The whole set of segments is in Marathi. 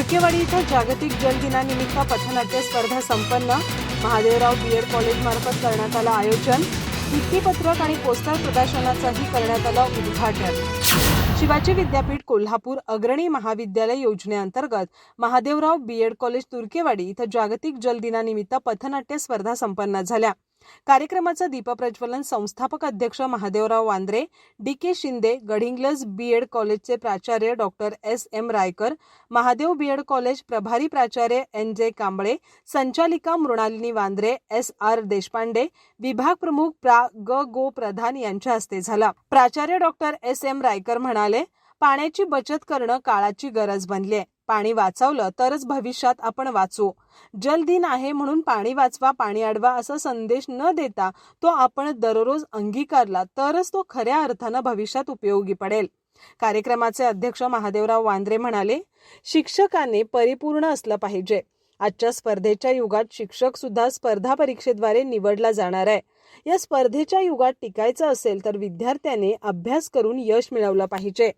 तुर्केवाडी इथं जागतिक जल दिनानिमित्त पथनाट्य स्पर्धा संपन्न. महादेवराव बीएड कॉलेज मार्फत करण्यात आलं आयोजन. भित्तीपत्रक आणि पोस्टर प्रदर्शनाचंही करण्यात आलं उद्घाटन. शिवाजी विद्यापीठ कोल्हापूर अग्रणी महाविद्यालय योजनेअंतर्गत महादेवराव बीएड कॉलेज तुर्केवाडी इथं जागतिक जल दिनानिमित्त पथनाट्य स्पर्धा संपन्न झाल्या. कार्यक्रमाचं दीपप्रज्वलन संस्थापक अध्यक्ष महादेवराव वांद्रे, डी.के. शिंदे, गडिंग्लज बीएड कॉलेजचे प्राचार्य doctor S M. Raikar, Mahadev BEd college प्रभारी प्राचार्य एन.जे. कांबळे, संचालिका मृणालिनी वांद्रे, एस.आर. देशपांडे, विभाग प्रमुख प्रा.ग.गो. प्रधान यांच्या हस्ते झाला. प्राचार्य डॉक्टर एस.एम. रायकर म्हणाले, पाण्याची बचत करणं काळाची गरज बनली आहे. पाणी वाचवलं तरच भविष्यात आपण वाचू. जल दिन आहे म्हणून पाणी वाचवा, पाणी अडवा असा संदेश न देता तो आपण दररोज अंगीकारला तरच तो खऱ्या अर्थानं भविष्यात उपयोगी पडेल. कार्यक्रमाचे अध्यक्ष महादेवराव वांद्रे म्हणाले, शिक्षकाने परिपूर्ण असलं पाहिजे. आजच्या स्पर्धेच्या युगात शिक्षक सुद्धा स्पर्धा परीक्षेद्वारे निवडला जाणार आहे. या स्पर्धेच्या युगात टिकायचं असेल तर विद्यार्थ्याने अभ्यास करून यश मिळवलं पाहिजे.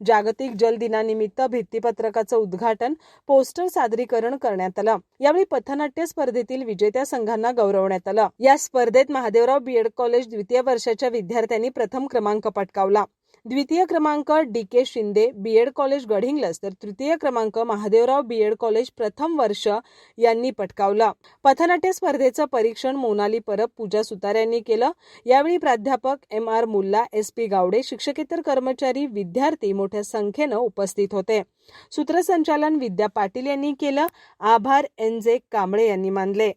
जागतिक जल दिनानिमित्त भित्तीपत्रकाचं उद्घाटन, पोस्टर सादरीकरण करण्यात आलं. यावेळी पथनाट्य स्पर्धेतील विजेत्या संघांना गौरवण्यात आलं. या स्पर्धेत महादेवराव बीएड कॉलेज द्वितीय वर्षाच्या विद्यार्थ्यांनी प्रथम क्रमांक पटकावला. द्वितीय क्रमांक D K. Shinde BEd college Gadhinglaj तर तृतीय क्रमांक महादेवराव बीएड कॉलेज प्रथम वर्ष यांनी पटकावला. पथनाट्य स्पर्धेचं परीक्षण मोनाली परब, पूजा सुतार यांनी केलं. यावेळी प्राध्यापक एम.आर. मुल्ला, एस.पी. गावडे, शिक्षकेतर कर्मचारी, विद्यार्थी मोठ्या संख्येनं उपस्थित होते. सूत्रसंचालन विद्या पाटील यांनी केलं. आभार एन.जे. कांबळे यांनी मानले.